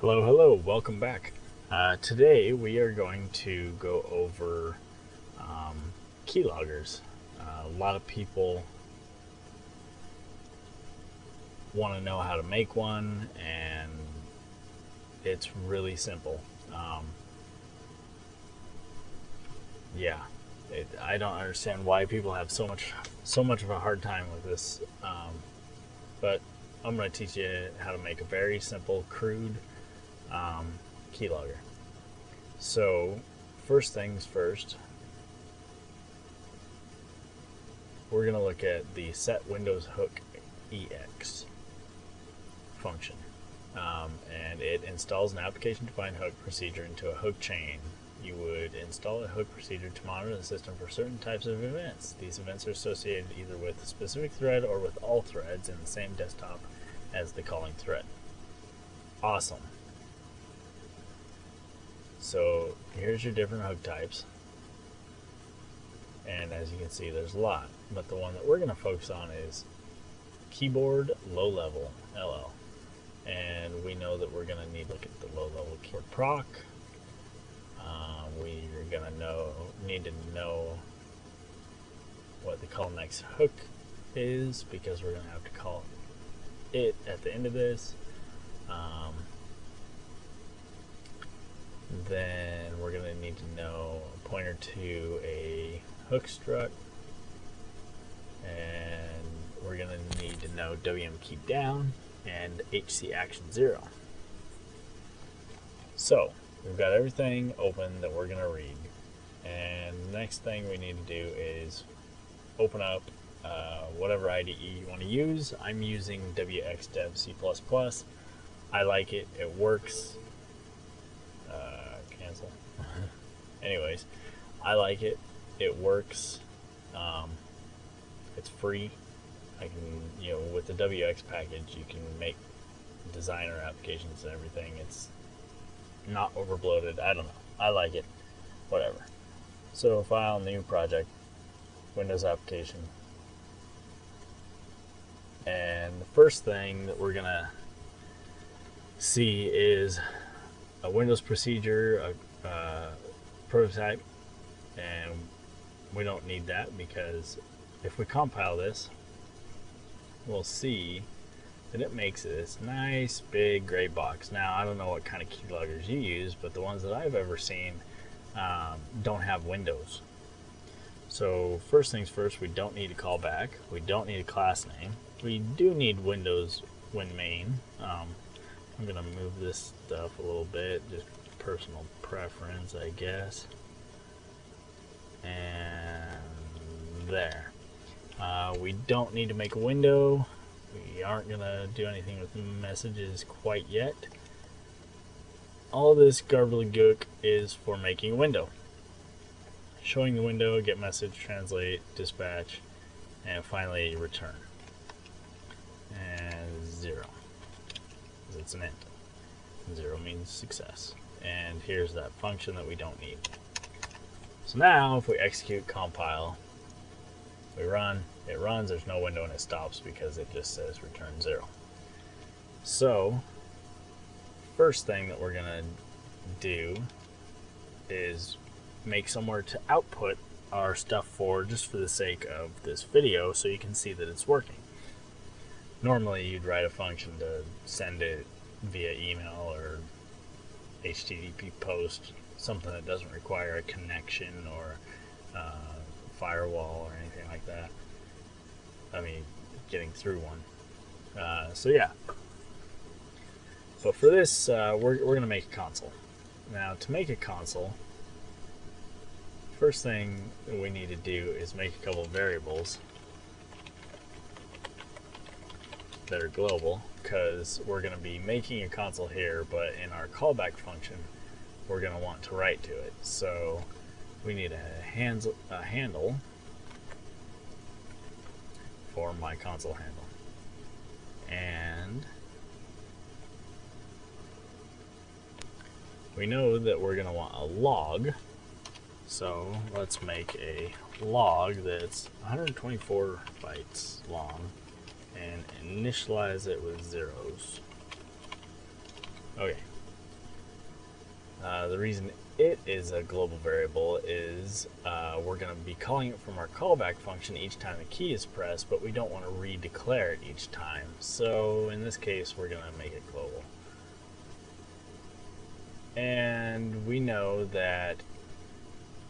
Hello, welcome back. Today we are going to go over keyloggers. A lot of people want to know how to make one, and it's really simple. Yeah, I don't understand why people have so much of a hard time with this, but I'm going to teach you how to make a very simple, crude keylogger. So, first things first, we're going to look at the set Windows hook EX function. And it installs an application-defined hook procedure into a hook chain. You would install a hook procedure to monitor the system for certain types of events. These events are associated either with a specific thread or with all threads in the same desktop as the calling thread. Awesome. So here's your different hook types. And as you can see, there's a lot. But the one that we're going to focus on is keyboard low level, LL. And we know that we're going to need to look at the low level keyboard proc. We're going to need to know what the call next hook is, because we're going to have to call it at the end of this. Then we're going to need to know a pointer to a hook struct, and we're going to need to know WM key down and HC action 0. So we've got everything open that we're going to read, and the next thing we need to do is open up whatever IDE you want to use. I'm using WXDev C++. I like it. It works. Cancel. Anyways, I like it. It works. It's free. I can, with the WX package, you can make designer applications and everything. It's not overbloated. I don't know. I like it. Whatever. So, file, new project, Windows application. And the first thing that we're gonna see is a Windows procedure, a prototype, and we don't need that, because if we compile this, we'll see that it makes this nice big gray box. Now, I don't know what kind of keyloggers you use, but the ones that I've ever seen don't have windows. So first things first, we don't need a callback. We don't need a class name. We do need Windows WinMain. I'm gonna move this stuff a little bit, just personal preference, I guess. And there. We don't need to make a window. We aren't gonna do anything with messages quite yet. All this gobbledygook is for making a window. Showing the window, get message, translate, dispatch, and finally return. And 0. It's an int. 0 means success. And here's that function that we don't need. So now if we execute compile, we run, it runs, there's no window, and it stops because it just says return 0. So first thing that we're gonna do is make somewhere to output our stuff for, just for the sake of this video, so you can see that it's working. Normally you'd write a function to send it via email or HTTP post, something that doesn't require a connection or firewall or anything like that. I mean, getting through one. So yeah. But for this, we're going to make a console. Now, to make a console, first thing we need to do is make a couple of variables that are global, because we're going to be making a console here, but in our callback function, we're going to want to write to it. So we need a handle for my console handle. And we know that we're going to want a log. So let's make a log that's 124 bytes long and initialize it with zeros. Okay, The reason it is a global variable is we're going to be calling it from our callback function each time a key is pressed, but we don't want to redeclare it each time. So in this case, we're going to make it global. And we know that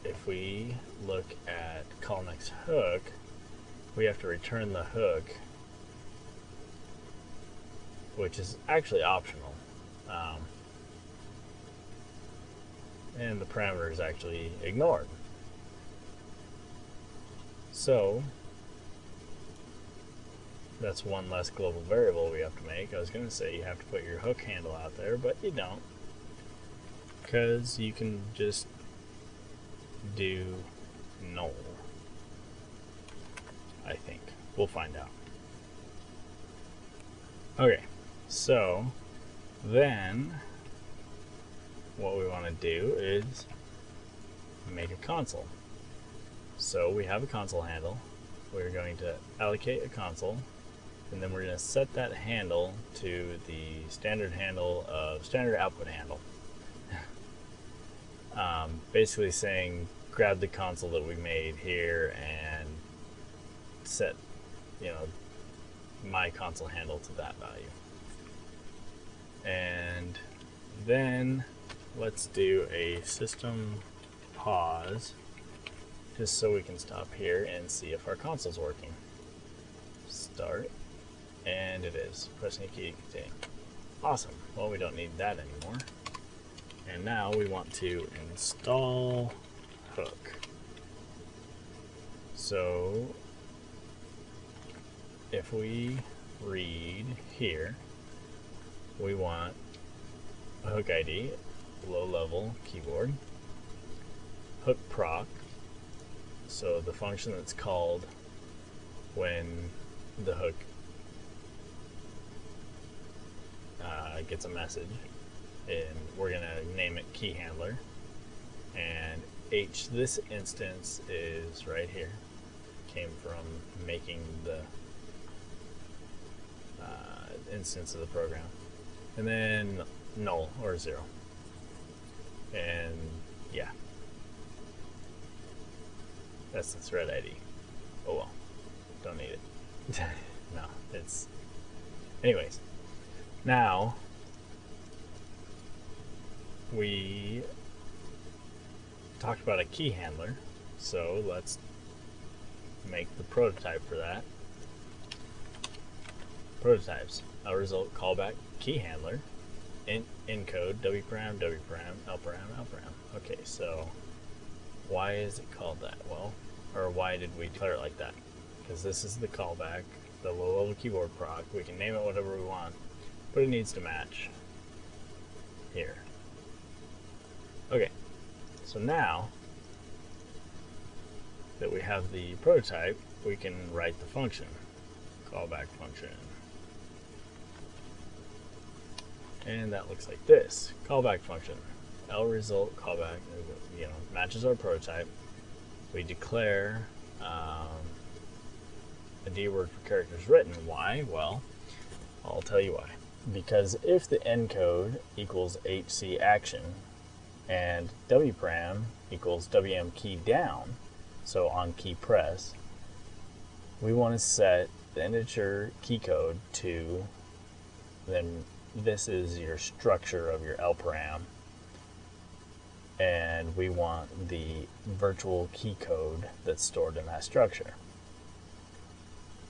if we look at call next hook, we have to return the hook, which is actually optional. And the parameter is actually ignored. So that's one less global variable we have to make. I was going to say you have to put your hook handle out there, but you don't, because you can just do null. I think we'll find out. Okay, so then what we want to do is make a console. So we have a console handle. We're going to allocate a console, and then we're going to set that handle to the standard handle of standard output handle. Basically saying grab the console that we made here and set, my console handle to that value. And then let's do a system pause just so we can stop here and see if our console's working. Start, and it is. Pressing a key to continue. Awesome. Well, we don't need that anymore. And now we want to install hook. So if we read here, we want a hook ID, low level keyboard, hook proc, so the function that's called when the hook gets a message, and we're going to name it key handler, and H, this instance is right here, came from making the instance of the program, and then null or 0, and yeah, that's the thread ID. Oh well, don't need it. No, it's anyways. Now we talked about a key handler, so let's make the prototype for that. Prototypes. Our result callback key handler, encode w-param, w-param, l-param, l-param. Okay, so why is it called that? Well, or why did we declare it like that? Because this is the callback, the low-level keyboard proc. We can name it whatever we want, but it needs to match here. Okay, so now that we have the prototype, we can write the function, callback function. And that looks like this. Callback function. L result callback, matches our prototype. We declare a D word for characters written. Why? Well, I'll tell you why. Because if the encode equals HC action and wparam equals WM key down, so on key press, we want to set the integer key code to, then this is your structure of your lparam, and we want the virtual key code that's stored in that structure.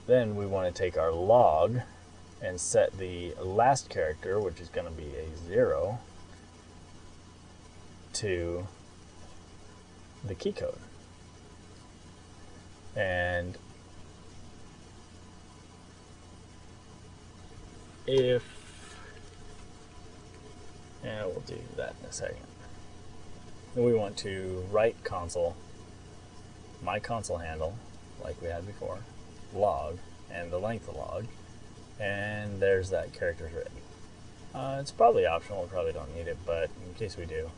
Then we want to take our log and set the last character, which is going to be a 0, to the key code. And we'll do that in a second. Then we want to write console, my console handle, like we had before, log, and the length of log, and there's that character's written. It's probably optional, we probably don't need it, but in case we do,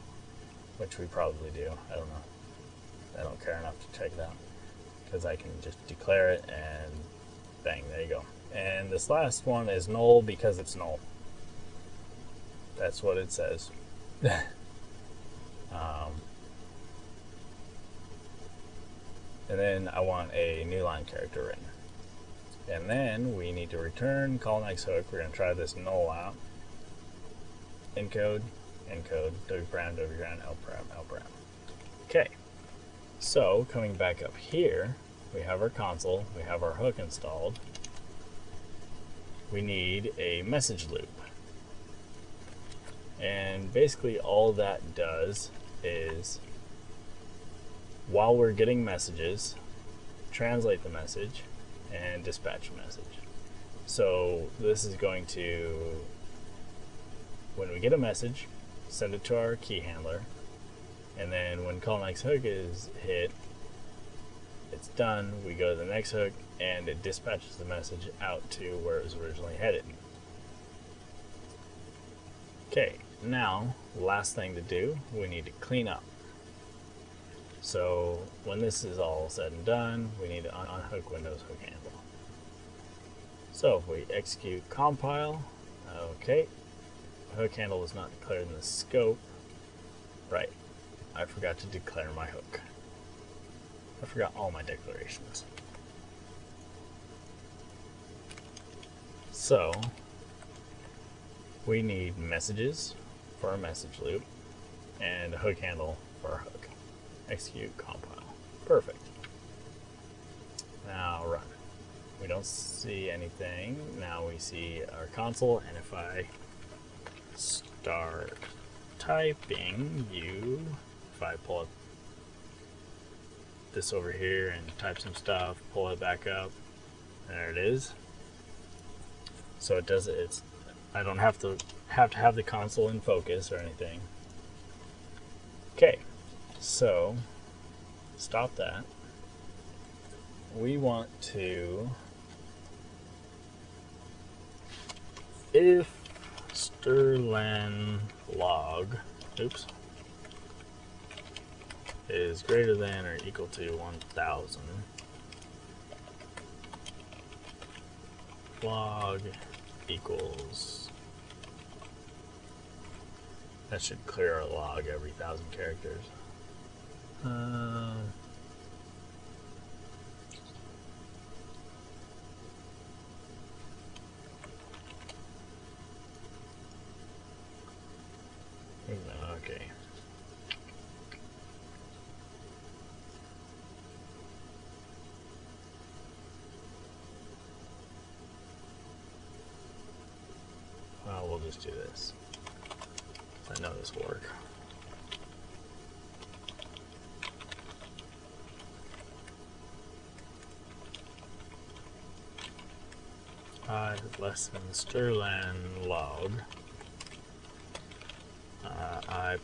which we probably do, I don't know. I don't care enough to check it out, because I can just declare it and bang, there you go. And this last one is null because it's null. That's what it says. And then I want a new line character written. And then we need to return call next hook. We're going to try this null out. Encode, encode, wparam, wparam, lparam, lparam. Okay, so coming back up here, we have our console, we have our hook installed. We need a message loop. And basically all that does is, while we're getting messages, translate the message and dispatch the message. So this is going to, when we get a message, send it to our key handler, and then when call next hook is hit, it's done, we go to the next hook and it dispatches the message out to where it was originally headed. Okay, now last thing to do, we need to clean up. So when this is all said and done, we need to unhook Windows hook handle. So if we execute compile, okay, hook handle is not declared in the scope. Right, I forgot to declare my hook. I forgot all my declarations. So we need messages for our message loop and a hook handle for our hook. Execute compile. Perfect. Now run. We don't see anything. Now we see our console, and if I start typing if I pull up this over here and type some stuff, pull it back up, there it is. So it does it. I don't have to have the console in focus or anything. Okay, so stop that. We want to, if strlen log, oops, is greater than or equal to 1000, log equals, that should clear our log every 1000 characters. Okay. Well, we'll just do this. I know this will work. Less than strlen log I++.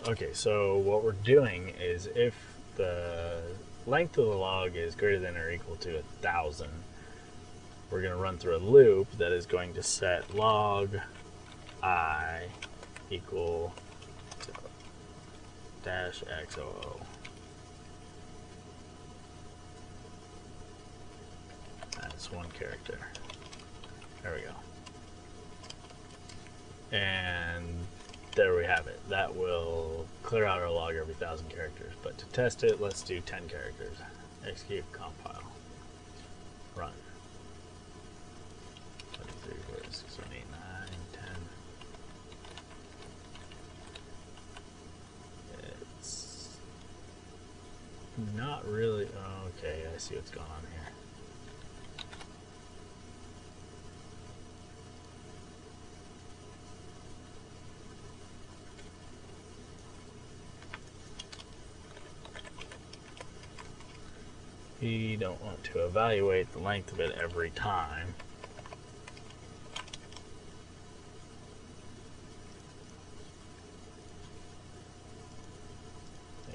Okay, so what we're doing is if the length of the log is greater than or equal to 1000, we're going to run through a loop that is going to set log I equal to -XOO. That's one character. There we go. And there we have it. That will clear out our log every 1000 characters. But to test it, let's do 10 characters. Execute compile. Run. 1, 2, 3, 4, 5, 6, 7, 8, 9, 10. It's not really. Okay, I see what's going on here. We don't want to evaluate the length of it every time.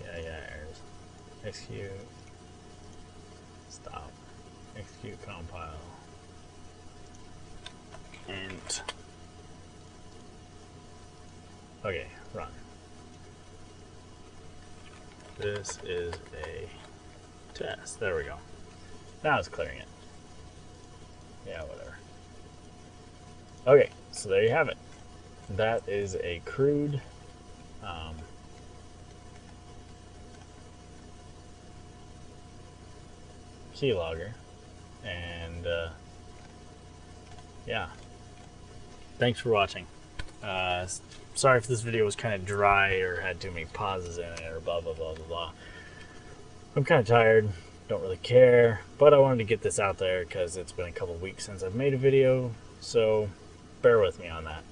Yeah, errors. Execute. Stop. Execute compile. Int. Okay, run. This is a test. There we go. Now it's clearing it. Yeah, whatever. Okay, so there you have it. That is a crude Keylogger. And yeah, thanks for watching. Sorry if this video was kind of dry or had too many pauses in it or blah blah blah blah blah. I'm kind of tired, don't really care, but I wanted to get this out there because it's been a couple weeks since I've made a video, so bear with me on that.